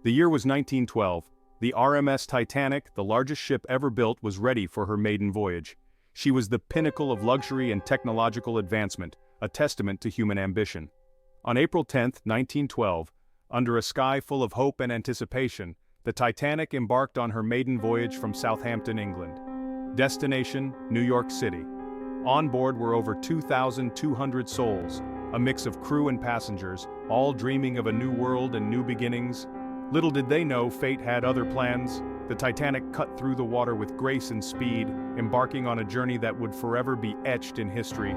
The year was 1912. The RMS Titanic, the largest ship ever built, was ready for her maiden voyage. She was the pinnacle of luxury and technological advancement, a testament to human ambition. On April 10, 1912, under a sky full of hope and anticipation, the Titanic embarked on her maiden voyage from Southampton, England. Destination, New York City. On board were over 2,200 souls, a mix of crew and passengers, all dreaming of a new world and new beginnings. Little did they know fate had other plans. The Titanic cut through the water with grace and speed, embarking on a journey that would forever be etched in history.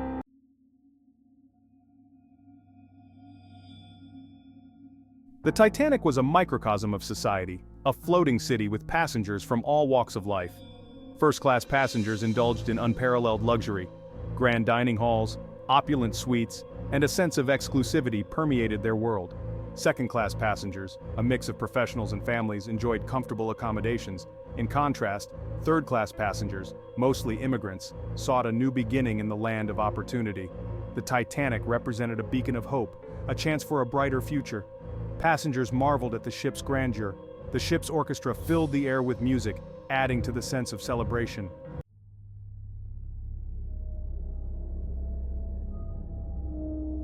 The Titanic was a microcosm of society, a floating city with passengers from all walks of life. First-class passengers indulged in unparalleled luxury. Grand dining halls, opulent suites, and a sense of exclusivity permeated their world. Second-class passengers, a mix of professionals and families, enjoyed comfortable accommodations. In contrast, third-class passengers, mostly immigrants, sought a new beginning in the land of opportunity. The Titanic represented a beacon of hope, a chance for a brighter future. Passengers marveled at the ship's grandeur. The ship's orchestra filled the air with music, adding to the sense of celebration.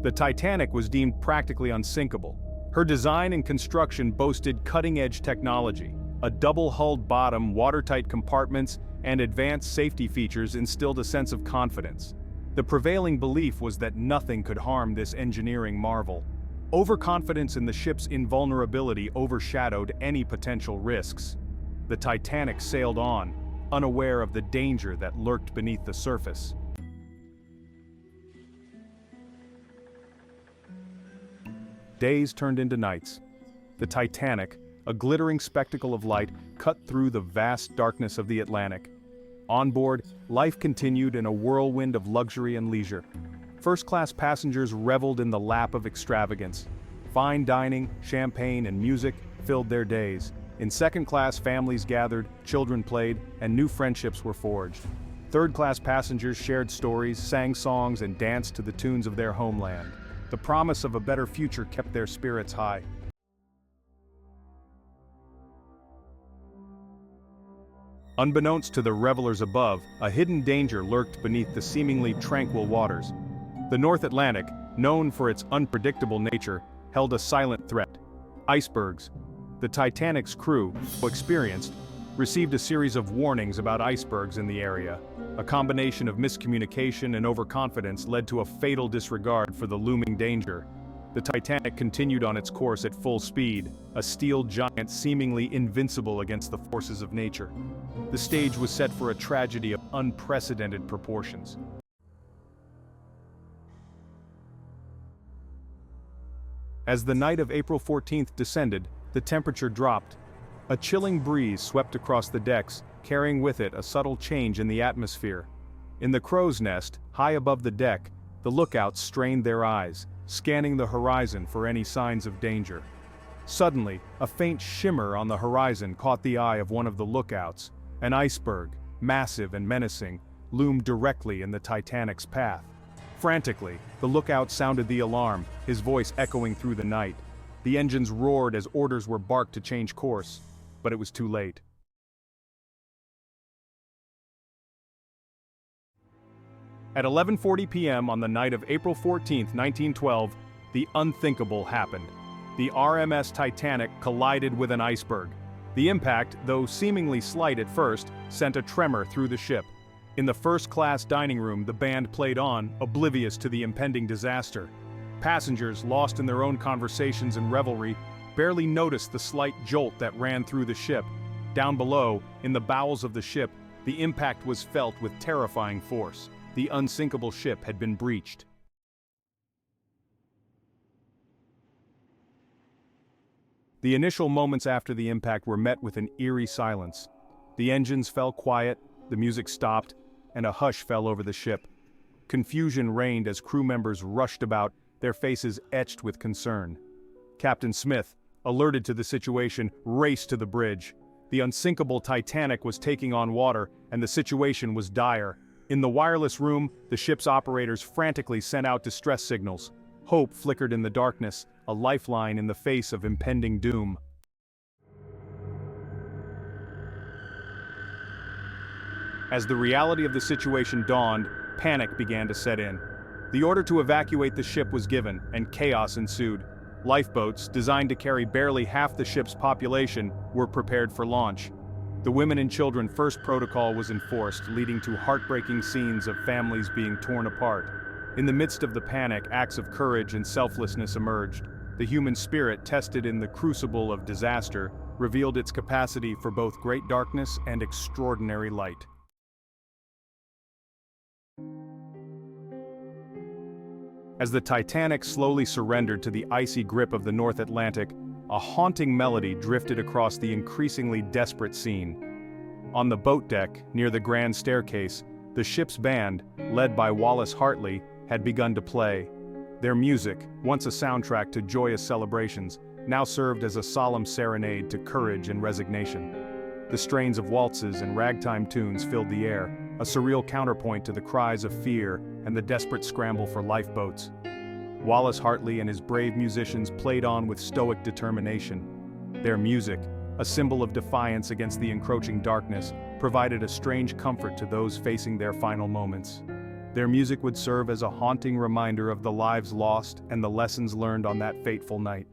The Titanic was deemed practically unsinkable. Her design and construction boasted cutting-edge technology. A double-hulled bottom, watertight compartments, and advanced safety features instilled a sense of confidence. The prevailing belief was that nothing could harm this engineering marvel. Overconfidence in the ship's invulnerability overshadowed any potential risks. The Titanic sailed on, unaware of the danger that lurked beneath the surface. Days turned into nights. The Titanic, a glittering spectacle of light, cut through the vast darkness of the Atlantic. On board, life continued in a whirlwind of luxury and leisure. First-class passengers reveled in the lap of extravagance. Fine dining, champagne, and music filled their days. In second-class, families gathered, children played, and new friendships were forged. Third-class passengers shared stories, sang songs, and danced to the tunes of their homeland. The promise of a better future kept their spirits high. Unbeknownst to the revelers above, a hidden danger lurked beneath the seemingly tranquil waters. The North Atlantic, known for its unpredictable nature, held a silent threat. Icebergs. The Titanic's crew, experienced, received a series of warnings about icebergs in the area. A combination of miscommunication and overconfidence led to a fatal disregard for the looming danger. The Titanic continued on its course at full speed, a steel giant seemingly invincible against the forces of nature. The stage was set for a tragedy of unprecedented proportions. As the night of April 14th descended, the temperature dropped. A chilling breeze swept across the decks, carrying with it a subtle change in the atmosphere. In the crow's nest, high above the deck, the lookouts strained their eyes, scanning the horizon for any signs of danger. Suddenly, a faint shimmer on the horizon caught the eye of one of the lookouts. An iceberg, massive and menacing, loomed directly in the Titanic's path. Frantically, the lookout sounded the alarm, his voice echoing through the night. The engines roared as orders were barked to change course, but it was too late. At 11:40 p.m. on the night of April 14, 1912, the unthinkable happened. The RMS Titanic collided with an iceberg. The impact, though seemingly slight at first, sent a tremor through the ship. In the first-class dining room, the band played on, oblivious to the impending disaster. Passengers, lost in their own conversations and revelry, barely noticed the slight jolt that ran through the ship. Down below, in the bowels of the ship, the impact was felt with terrifying force. The unsinkable ship had been breached. The initial moments after the impact were met with an eerie silence. The engines fell quiet, the music stopped, and a hush fell over the ship. Confusion reigned as crew members rushed about, their faces etched with concern. Captain Smith, alerted to the situation, raced to the bridge. The unsinkable Titanic was taking on water, and the situation was dire. In the wireless room, the ship's operators frantically sent out distress signals. Hope flickered in the darkness, a lifeline in the face of impending doom. As the reality of the situation dawned, panic began to set in. The order to evacuate the ship was given, and chaos ensued. Lifeboats, designed to carry barely half the ship's population, were prepared for launch. The women and children first protocol was enforced, leading to heartbreaking scenes of families being torn apart. In the midst of the panic, acts of courage and selflessness emerged. The human spirit, tested in the crucible of disaster, revealed its capacity for both great darkness and extraordinary light. As the Titanic slowly surrendered to the icy grip of the North Atlantic, a haunting melody drifted across the increasingly desperate scene. On the boat deck, near the grand staircase, the ship's band, led by Wallace Hartley, had begun to play. Their music, once a soundtrack to joyous celebrations, now served as a solemn serenade to courage and resignation. The strains of waltzes and ragtime tunes filled the air, a surreal counterpoint to the cries of fear and the desperate scramble for lifeboats. Wallace Hartley and his brave musicians played on with stoic determination. Their music, a symbol of defiance against the encroaching darkness, provided a strange comfort to those facing their final moments. Their music would serve as a haunting reminder of the lives lost and the lessons learned on that fateful night.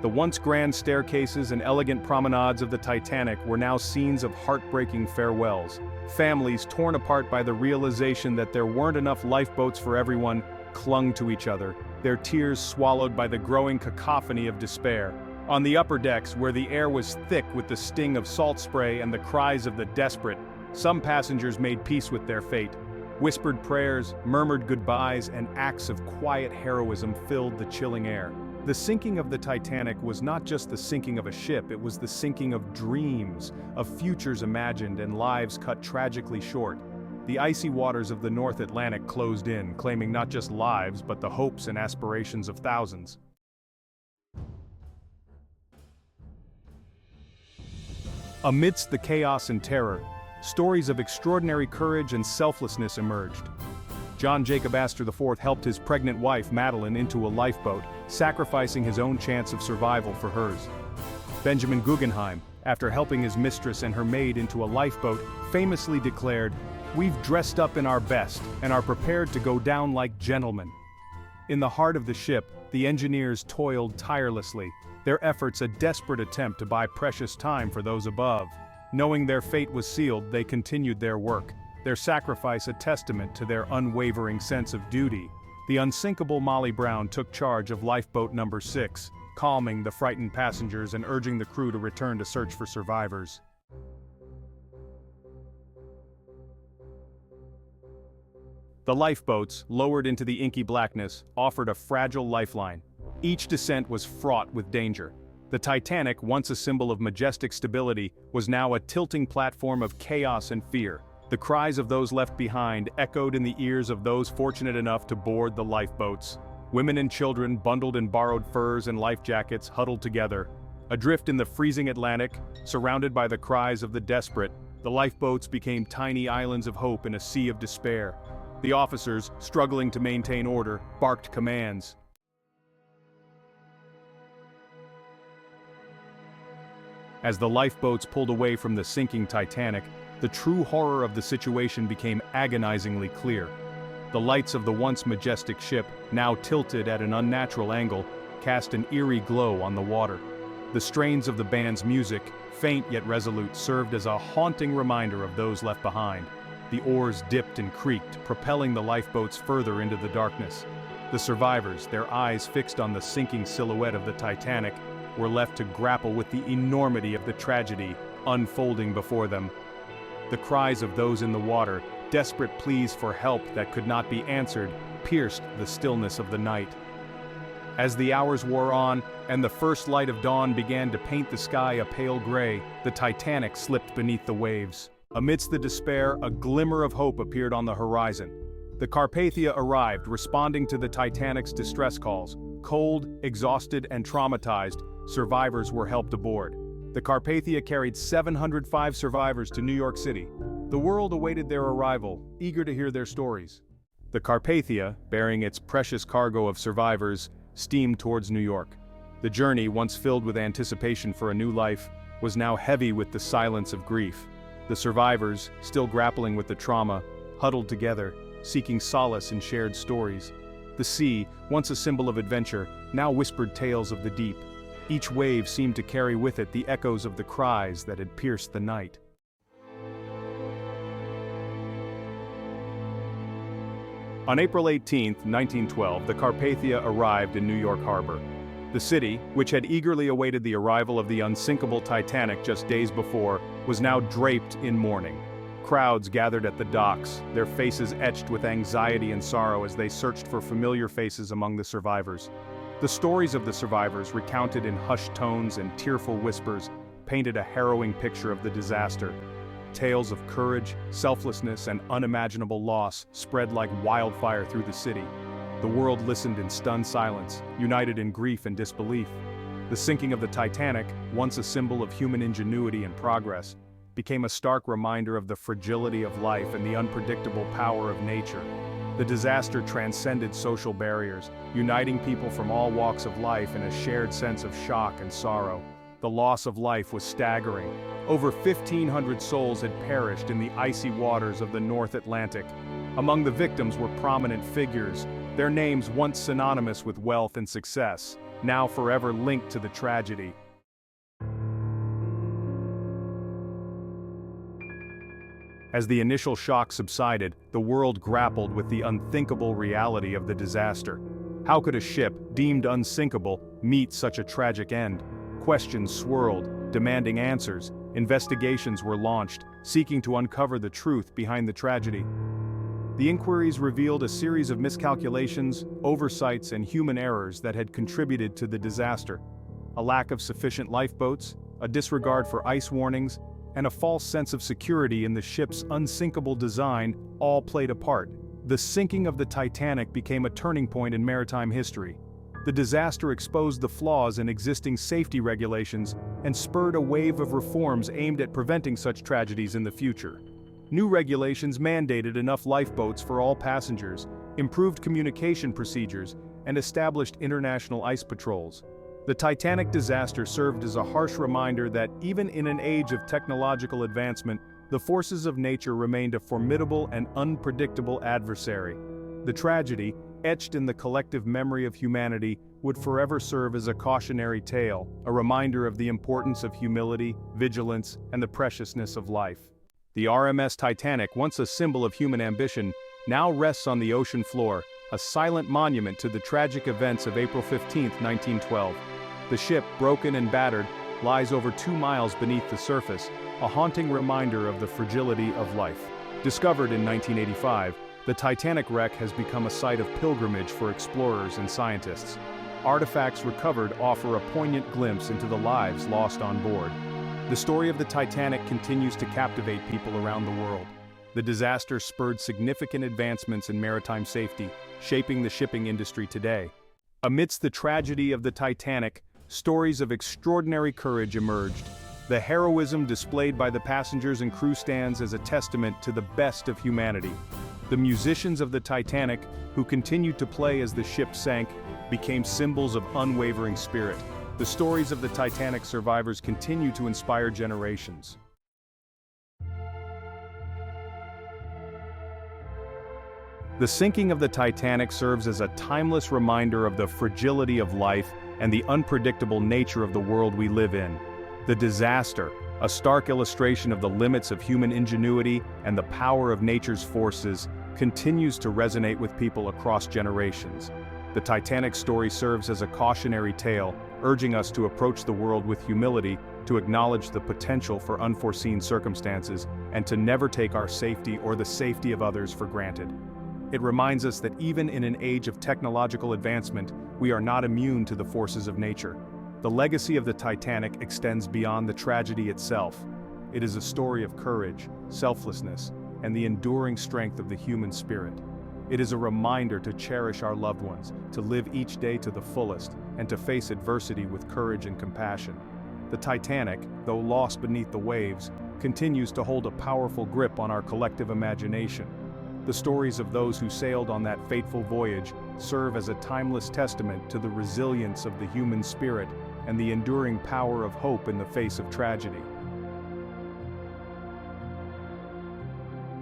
The once grand staircases and elegant promenades of the Titanic were now scenes of heartbreaking farewells. Families, torn apart by the realization that there weren't enough lifeboats for everyone, clung to each other, their tears swallowed by the growing cacophony of despair. On the upper decks, where the air was thick with the sting of salt spray and the cries of the desperate, some passengers made peace with their fate. Whispered prayers, murmured goodbyes, and acts of quiet heroism filled the chilling air. The sinking of the Titanic was not just the sinking of a ship, it was the sinking of dreams, of futures imagined and lives cut tragically short. The icy waters of the North Atlantic closed in, claiming not just lives but the hopes and aspirations of thousands. Amidst the chaos and terror, stories of extraordinary courage and selflessness emerged. John Jacob Astor IV helped his pregnant wife, Madeline, into a lifeboat, sacrificing his own chance of survival for hers. Benjamin Guggenheim, after helping his mistress and her maid into a lifeboat, famously declared, "We've dressed up in our best and are prepared to go down like gentlemen." In the heart of the ship, the engineers toiled tirelessly, their efforts a desperate attempt to buy precious time for those above. Knowing their fate was sealed, they continued their work, their sacrifice a testament to their unwavering sense of duty. The unsinkable Molly Brown took charge of lifeboat number 6, calming the frightened passengers and urging the crew to return to search for survivors. The lifeboats, lowered into the inky blackness, offered a fragile lifeline. Each descent was fraught with danger. The Titanic, once a symbol of majestic stability, was now a tilting platform of chaos and fear. The cries of those left behind echoed in the ears of those fortunate enough to board the lifeboats. Women and children, bundled in borrowed furs and life jackets, huddled together. Adrift in the freezing Atlantic, surrounded by the cries of the desperate, the lifeboats became tiny islands of hope in a sea of despair. The officers, struggling to maintain order, barked commands. As the lifeboats pulled away from the sinking Titanic, the true horror of the situation became agonizingly clear. The lights of the once majestic ship, now tilted at an unnatural angle, cast an eerie glow on the water. The strains of the band's music, faint yet resolute, served as a haunting reminder of those left behind. The oars dipped and creaked, propelling the lifeboats further into the darkness. The survivors, their eyes fixed on the sinking silhouette of the Titanic, were left to grapple with the enormity of the tragedy unfolding before them. The cries of those in the water, desperate pleas for help that could not be answered, pierced the stillness of the night. As the hours wore on, and the first light of dawn began to paint the sky a pale gray, the Titanic slipped beneath the waves. Amidst the despair, a glimmer of hope appeared on the horizon. The Carpathia arrived, responding to the Titanic's distress calls. Cold, exhausted, and traumatized, survivors were helped aboard. The Carpathia carried 705 survivors to New York City. The world awaited their arrival, eager to hear their stories. The Carpathia, bearing its precious cargo of survivors, steamed towards New York. The journey, once filled with anticipation for a new life, was now heavy with the silence of grief. The survivors, still grappling with the trauma, huddled together, seeking solace in shared stories. The sea, once a symbol of adventure, now whispered tales of the deep. Each wave seemed to carry with it the echoes of the cries that had pierced the night. On April 18, 1912, the Carpathia arrived in New York Harbor. The city, which had eagerly awaited the arrival of the unsinkable Titanic just days before, was now draped in mourning. Crowds gathered at the docks, their faces etched with anxiety and sorrow as they searched for familiar faces among the survivors. The stories of the survivors, recounted in hushed tones and tearful whispers, painted a harrowing picture of the disaster. Tales of courage, selflessness, and unimaginable loss spread like wildfire through the city. The world listened in stunned silence, united in grief and disbelief. The sinking of the Titanic, once a symbol of human ingenuity and progress, became a stark reminder of the fragility of life and the unpredictable power of nature. The disaster transcended social barriers, uniting people from all walks of life in a shared sense of shock and sorrow. The loss of life was staggering. Over 1,500 souls had perished in the icy waters of the North Atlantic. Among the victims were prominent figures, their names once synonymous with wealth and success, now forever linked to the tragedy. As the initial shock subsided, the world grappled with the unthinkable reality of the disaster. How could a ship, deemed unsinkable, meet such a tragic end? Questions swirled, demanding answers. Investigations were launched, seeking to uncover the truth behind the tragedy. The inquiries revealed a series of miscalculations, oversights, and human errors that had contributed to the disaster. A lack of sufficient lifeboats, a disregard for ice warnings, and a false sense of security in the ship's unsinkable design all played a part. The sinking of the Titanic became a turning point in maritime history. The disaster exposed the flaws in existing safety regulations and spurred a wave of reforms aimed at preventing such tragedies in the future. New regulations mandated enough lifeboats for all passengers, improved communication procedures, and established international ice patrols. The Titanic disaster served as a harsh reminder that even in an age of technological advancement, the forces of nature remained a formidable and unpredictable adversary. The tragedy, etched in the collective memory of humanity, would forever serve as a cautionary tale, a reminder of the importance of humility, vigilance, and the preciousness of life. The RMS Titanic, once a symbol of human ambition, now rests on the ocean floor, a silent monument to the tragic events of April 15, 1912. The ship, broken and battered, lies over 2 miles beneath the surface, a haunting reminder of the fragility of life. Discovered in 1985, the Titanic wreck has become a site of pilgrimage for explorers and scientists. Artifacts recovered offer a poignant glimpse into the lives lost on board. The story of the Titanic continues to captivate people around the world. The disaster spurred significant advancements in maritime safety, shaping the shipping industry today. Amidst the tragedy of the Titanic, stories of extraordinary courage emerged. The heroism displayed by the passengers and crew stands as a testament to the best of humanity. The musicians of the Titanic, who continued to play as the ship sank, became symbols of unwavering spirit. The stories of the Titanic survivors continue to inspire generations. The sinking of the Titanic serves as a timeless reminder of the fragility of life and the unpredictable nature of the world we live in. The disaster, a stark illustration of the limits of human ingenuity and the power of nature's forces, continues to resonate with people across generations. The Titanic story serves as a cautionary tale, urging us to approach the world with humility, to acknowledge the potential for unforeseen circumstances, and to never take our safety or the safety of others for granted. It reminds us that even in an age of technological advancement, we are not immune to the forces of nature. The legacy of the Titanic extends beyond the tragedy itself. It is a story of courage, selflessness, and the enduring strength of the human spirit. It is a reminder to cherish our loved ones, to live each day to the fullest, and to face adversity with courage and compassion. The Titanic, though lost beneath the waves, continues to hold a powerful grip on our collective imagination. The The stories of those who sailed on that fateful voyage serve as a timeless testament to the resilience of the human spirit and the enduring power of hope in the face of tragedy.